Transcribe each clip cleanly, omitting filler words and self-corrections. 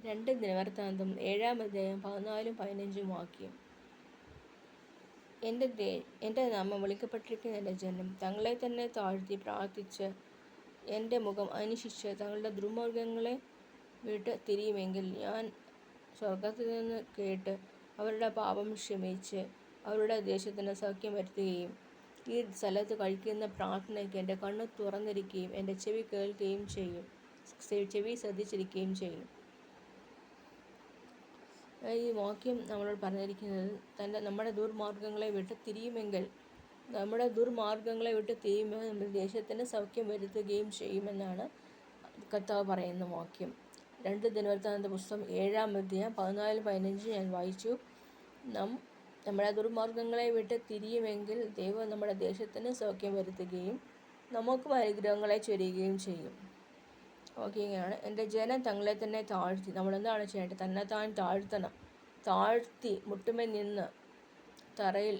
2 ദിനവൃത്താന്തം 7-ാം അധ്യായം 14-15 വാക്യം. എൻ്റെ നാമം വിളിക്കപ്പെട്ടിരിക്കുന്ന എൻ്റെ ജനം തങ്ങളെ തന്നെ താഴ്ത്തി പ്രാർത്ഥിച്ച് എൻ്റെ മുഖം അന്വേഷിച്ച് തങ്ങളുടെ ദുർമാർഗ്ഗങ്ങളെ വിട്ട് തിരിയുമെങ്കിൽ ഞാൻ സ്വർഗ്ഗത്തിൽ നിന്ന് കേട്ട് അവരുടെ പാപം ക്ഷമിച്ച് അവരുടെ ദേശത്തിന് സൗഖ്യം വരുത്തുകയും ഈ സ്ഥലത്ത് കഴിക്കുന്ന പ്രാർത്ഥനയ്ക്ക് എൻ്റെ കണ്ണ് തുറന്നിരിക്കുകയും എൻ്റെ ചെവി കേൾക്കുകയും ചെയ്യും, ചെവി ശ്രദ്ധിച്ചിരിക്കുകയും ചെയ്യും. ഈ വാക്യം നമ്മളോട് പറഞ്ഞിരിക്കുന്നത് നമ്മുടെ ദുർമാർഗ്ഗങ്ങളെ വിട്ട് തിരിയുമെങ്കിൽ നമ്മുടെ ദേശത്തിന് സൗഖ്യം വരുത്തുകയും ചെയ്യുമെന്നാണ് കർത്താവ് പറയുന്ന വാക്യം. 2 ദിനവൃത്താന്ത പുസ്തകം 7-ാം അധ്യായം 14-15 ഞാൻ വായിച്ചു. നമ്മുടെ ദുർമാർഗ്ഗങ്ങളെ വിട്ട് തിരിയുമെങ്കിൽ ദൈവം നമ്മുടെ ദേശത്തിന് സൗഖ്യം വരുത്തുകയും നമുക്കും അനുഗ്രഹങ്ങളെ ചൊരിയുകയും ചെയ്യും. ഇങ്ങനെയാണ് എൻ്റെ ജനം തങ്ങളെ തന്നെ താഴ്ത്തി. നമ്മളെന്താണ് ചെയ്യേണ്ടത്? തന്നെത്താൻ താഴ്ത്തണം. താഴ്ത്തി മുട്ടുമേൽ നിന്ന് തറയിൽ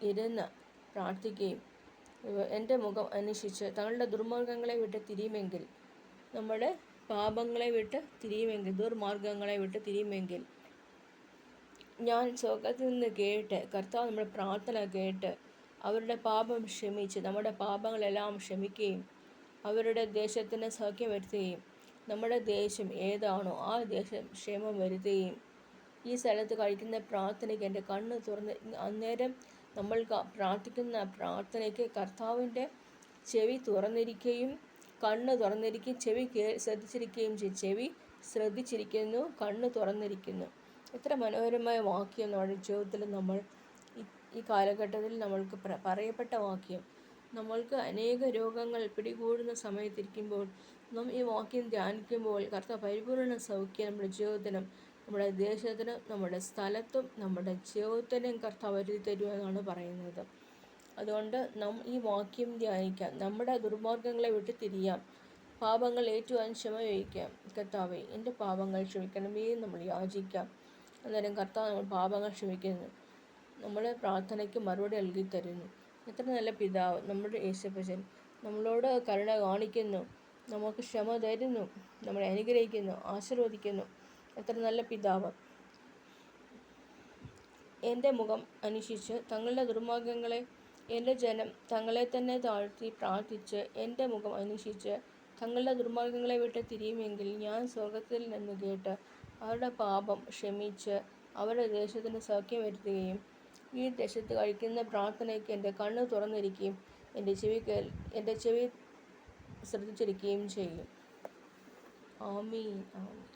ഇരുന്ന് പ്രാർത്ഥിക്കുകയും എൻ്റെ മുഖം അന്വേഷിച്ച് തങ്ങളുടെ ദുർമാർഗ്ഗങ്ങളെ വിട്ട് തിരിയുമെങ്കിൽ, നമ്മുടെ പാപങ്ങളെ വിട്ട് തിരിയുമെങ്കിൽ, ദുർമാർഗ്ഗങ്ങളെ വിട്ട് തിരിയുമെങ്കിൽ ഞാൻ സ്വർഗ്ഗത്തിൽ നിന്ന് കേട്ട്, കർത്താവ് നമ്മുടെ പ്രാർത്ഥന കേട്ട് അവരുടെ പാപം ക്ഷമിച്ച് നമ്മുടെ പാപങ്ങളെല്ലാം ക്ഷമിക്കുകയും അവരുടെ ദേശത്തിന് സൗഖ്യം വരുത്തുകയും നമ്മുടെ ദേശം ഏതാണോ ആ ദേശം ക്ഷേമം വരുത്തുകയും ഈ സ്ഥലത്ത് കഴിക്കുന്ന പ്രാർത്ഥനയ്ക്ക് എൻ്റെ കണ്ണ് തുറന്ന്, അന്നേരം നമ്മൾ പ്രാർത്ഥിക്കുന്ന പ്രാർത്ഥനയ്ക്ക് കർത്താവിൻ്റെ ചെവി തുറന്നിരിക്കുകയും കണ്ണ് തുറന്നിരിക്കുകയും ചെവി ശ്രദ്ധിച്ചിരിക്കുകയും ചെയ്യും. ചെവി ശ്രദ്ധിച്ചിരിക്കുന്നു, കണ്ണ് തുറന്നിരിക്കുന്നു. എത്ര മനോഹരമായ വാക്യം നമ്മുടെ ജീവിതത്തിൽ നമ്മൾ ഈ കാലഘട്ടത്തിൽ നമ്മൾക്ക് പറയപ്പെട്ട വാക്യം. നമ്മൾക്ക് അനേക രോഗങ്ങൾ പിടികൂടുന്ന സമയത്തിരിക്കുമ്പോൾ നാം ഈ വാക്യം ധ്യാനിക്കുമ്പോൾ കർത്താവ് പരിപൂർണ്ണ സൗഖ്യം നമ്മുടെ ജീവിതത്തിനും നമ്മുടെ ദേശത്തിനും നമ്മുടെ സ്ഥലത്തും നമ്മുടെ ജീവിതത്തിനും കർത്താവ് വരുത്തി തരുമെന്നാണ് പറയുന്നത്. അതുകൊണ്ട് നാം ഈ വാക്യം ധ്യാനിക്കാം. നമ്മുടെ ദുർമാർഗ്ഗങ്ങളെ വിട്ട് തിരിയാം. പാപങ്ങൾ ഏറ്റുവാൻ ക്ഷമ ചോദിക്കാം. കർത്താവേ, എൻ്റെ പാപങ്ങൾ ക്ഷമിക്കണമേ നമ്മൾ യാചിക്കാം. അന്നേരം കർത്താവ് നമ്മൾ പാപങ്ങൾ ക്ഷമിക്കുന്നു, നമ്മുടെ പ്രാർത്ഥനയ്ക്ക് മറുപടി നൽകി തരുന്നു. എത്ര നല്ല പിതാവ് നമ്മുടെ യേശുപ്പച്ചൻ നമ്മളോട് കരുണ കാണിക്കുന്നു, നമുക്ക് ക്ഷമ തരുന്നു, നമ്മളെ അനുഗ്രഹിക്കുന്നു, ആശീർവദിക്കുന്നു. എത്ര നല്ല പിതാവ്. എൻ്റെ മുഖം അന്വേഷിച്ച് തങ്ങളുടെ ദുർമാർഗ്ഗങ്ങളെ എൻ്റെ ജനം തങ്ങളെ തന്നെ താഴ്ത്തി പ്രാർത്ഥിച്ച് എൻ്റെ മുഖം അന്വേഷിച്ച് തങ്ങളുടെ ദുർമാർഗ്ഗങ്ങളെ വിട്ട് തിരിയുമെങ്കിൽ ഞാൻ സ്വർഗ്ഗത്തിൽ നിന്ന് കേട്ട് അവരുടെ പാപം ക്ഷമിച്ച് അവരുടെ ദേശത്തിന് സൗഖ്യം വരുത്തുകയും ഈ ദേശത്ത് കഴിക്കുന്ന പ്രാർത്ഥനയ്ക്ക് എൻ്റെ കണ്ണ് തുറന്നിരിക്കുകയും എൻ്റെ ചെവി ശ്രദ്ധിച്ചിരിക്കുകയും ചെയ്യും. ആമീൻ, ആമീൻ.